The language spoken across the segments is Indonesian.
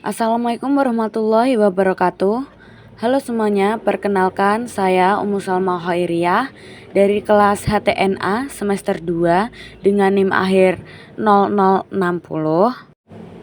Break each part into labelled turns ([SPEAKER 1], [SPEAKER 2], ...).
[SPEAKER 1] Assalamualaikum warahmatullahi wabarakatuh. Halo semuanya, perkenalkan saya Ummu Salma Khairiyah dari kelas HTNA semester 2 dengan NIM akhir 0060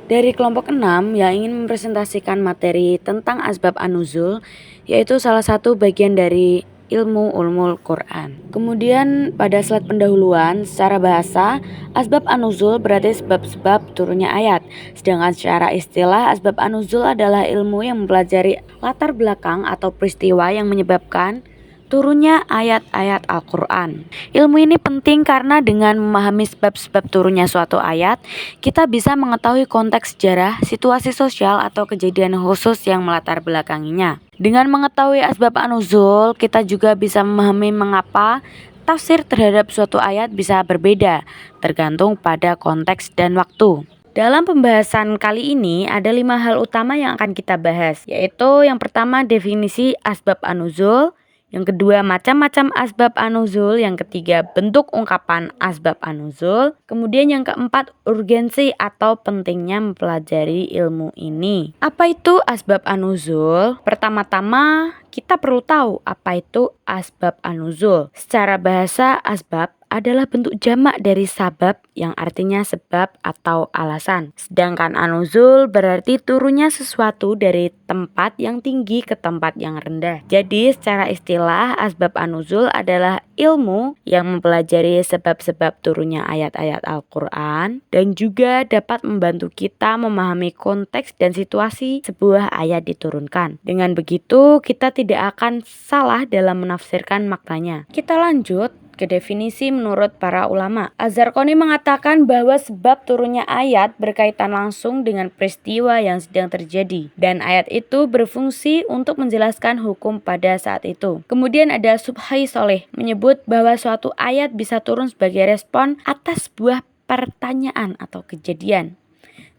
[SPEAKER 1] dari kelompok 6 yang ingin mempresentasikan materi tentang asbab an-nuzul, yaitu salah satu bagian dari ilmu ulumul Quran. Kemudian pada slide pendahuluan secara bahasa, asbab an-nuzul berarti sebab-sebab turunnya ayat. Sedangkan secara istilah, asbab an-nuzul adalah ilmu yang mempelajari latar belakang atau peristiwa yang menyebabkan turunnya ayat-ayat Al-Quran. Ilmu ini penting karena dengan memahami sebab-sebab turunnya suatu ayat, kita bisa mengetahui konteks sejarah, situasi sosial, atau kejadian khusus yang melatar belakanginya. Dengan mengetahui asbab an-nuzul, kita juga bisa memahami mengapa tafsir terhadap suatu ayat bisa berbeda, tergantung pada konteks dan waktu. Dalam pembahasan kali ini ada 5 hal utama yang akan kita bahas, yaitu yang pertama definisi asbab an-nuzul, yang kedua macam-macam asbab an-nuzul, yang ketiga bentuk ungkapan asbab an-nuzul, kemudian yang keempat urgensi atau pentingnya mempelajari ilmu ini. Apa itu asbab an-nuzul? Pertama-tama kita perlu tahu apa itu asbab an-nuzul. Secara bahasa, asbab adalah bentuk jamak dari sabab yang artinya sebab atau alasan. Sedangkan an-nuzul berarti turunnya sesuatu dari tempat yang tinggi ke tempat yang rendah. Jadi secara istilah asbab an-nuzul adalah ilmu yang mempelajari sebab-sebab turunnya ayat-ayat Al-Quran dan juga dapat membantu kita memahami konteks dan situasi sebuah ayat diturunkan. Dengan begitu kita tidak akan salah dalam menafsirkan maknanya. Kita lanjut ke definisi menurut para ulama. Az-Zarqani mengatakan bahwa sebab turunnya ayat berkaitan langsung dengan peristiwa yang sedang terjadi dan ayat itu berfungsi untuk menjelaskan hukum pada saat itu. Kemudian ada Subhi Soleh menyebut bahwa suatu ayat bisa turun sebagai respon atas sebuah pertanyaan atau kejadian.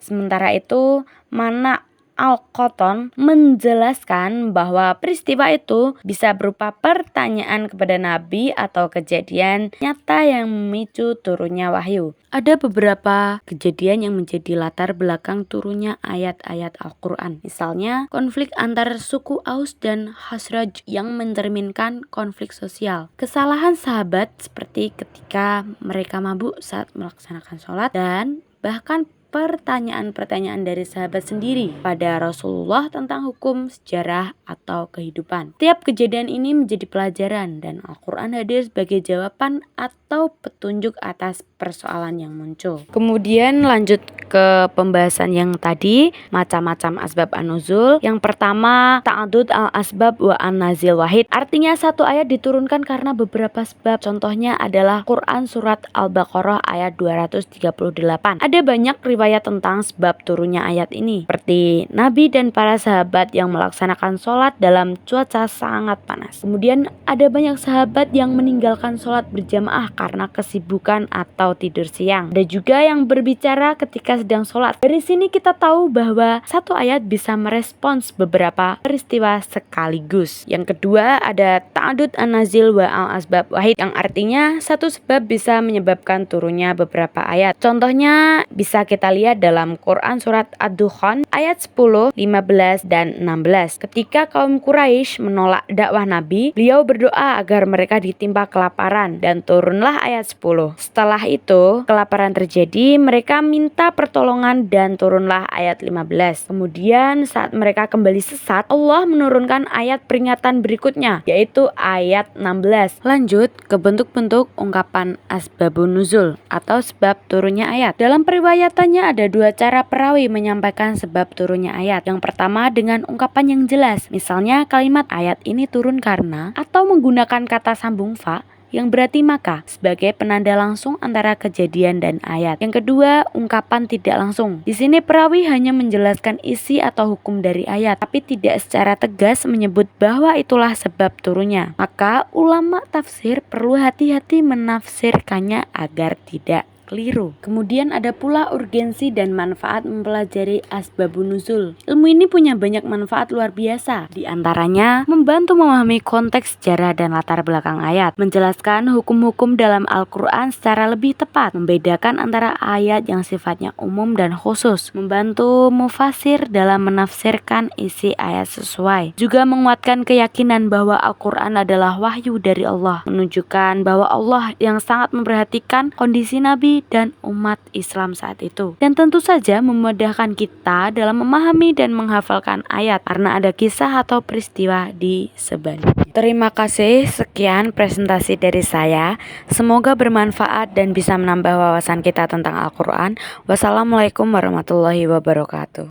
[SPEAKER 1] Sementara itu, Mana Al-Qattan menjelaskan bahwa peristiwa itu bisa berupa pertanyaan kepada Nabi atau kejadian nyata yang memicu turunnya wahyu. Ada beberapa kejadian yang menjadi latar belakang turunnya ayat-ayat Al-Quran. Misalnya, konflik antar suku Aus dan Khazraj yang mencerminkan konflik sosial. Kesalahan sahabat seperti ketika mereka mabuk saat melaksanakan sholat dan bahkan pertanyaan-pertanyaan dari sahabat sendiri pada Rasulullah tentang hukum, sejarah, atau kehidupan. Tiap kejadian ini menjadi pelajaran dan Al-Quran hadir sebagai jawaban atau petunjuk atas persoalan yang muncul. Kemudian lanjut ke pembahasan yang tadi, macam-macam asbab an-nuzul. Yang pertama, ta'adud al-asbab wa an-nazil wahid. Artinya satu ayat diturunkan karena beberapa sebab. Contohnya adalah Quran surat Al-Baqarah ayat 238. Ada banyak riwayat tentang sebab turunnya ayat ini, seperti Nabi dan para sahabat yang melaksanakan sholat dalam cuaca sangat panas. Kemudian ada banyak sahabat yang meninggalkan sholat berjamaah karena kesibukan atau tidur siang. Ada juga yang berbicara ketika sedang sholat. Dari sini kita tahu bahwa satu ayat bisa merespons beberapa peristiwa sekaligus. Yang kedua ada ta'adud an-nazil wa al-asbab wahid, yang artinya satu sebab bisa menyebabkan turunnya beberapa ayat. Contohnya bisa kita lihat dalam Quran surat Ad-Dukhan ayat 10, 15, dan 16. Ketika kaum Quraisy menolak dakwah Nabi, beliau berdoa agar mereka ditimpa kelaparan dan turunlah ayat 10. Setelah itu, kelaparan terjadi, mereka minta pertolongan dan turunlah ayat 15. Kemudian saat mereka kembali sesat, Allah menurunkan ayat peringatan berikutnya, yaitu ayat 16. Lanjut ke bentuk-bentuk ungkapan asbabun nuzul atau sebab turunnya ayat. Dalam periwayatannya ada dua cara perawi menyampaikan sebab turunnya ayat. Yang pertama dengan ungkapan yang jelas, misalnya kalimat ayat ini turun karena, atau menggunakan kata sambung fa yang berarti maka sebagai penanda langsung antara kejadian dan ayat. Yang kedua, ungkapan tidak langsung. Di sini perawi hanya menjelaskan isi atau hukum dari ayat, tapi tidak secara tegas menyebut bahwa itulah sebab turunnya. Maka ulama tafsir perlu hati-hati menafsirkannya agar tidak keliru. Kemudian ada pula urgensi dan manfaat mempelajari asbabun nuzul. Ilmu ini punya banyak manfaat luar biasa. Di antaranya membantu memahami konteks sejarah dan latar belakang ayat, menjelaskan hukum-hukum dalam Al-Quran secara lebih tepat, membedakan antara ayat yang sifatnya umum dan khusus, membantu mufasir dalam menafsirkan isi ayat sesuai, juga menguatkan keyakinan bahwa Al-Quran adalah wahyu dari Allah, menunjukkan bahwa Allah yang sangat memperhatikan kondisi Nabi dan umat Islam saat itu, dan tentu saja memudahkan kita dalam memahami dan menghafalkan ayat karena ada kisah atau peristiwa di sebaliknya. Terima kasih, sekian presentasi dari saya. Semoga bermanfaat dan bisa menambah wawasan kita tentang Al-Quran. Wassalamualaikum warahmatullahi wabarakatuh.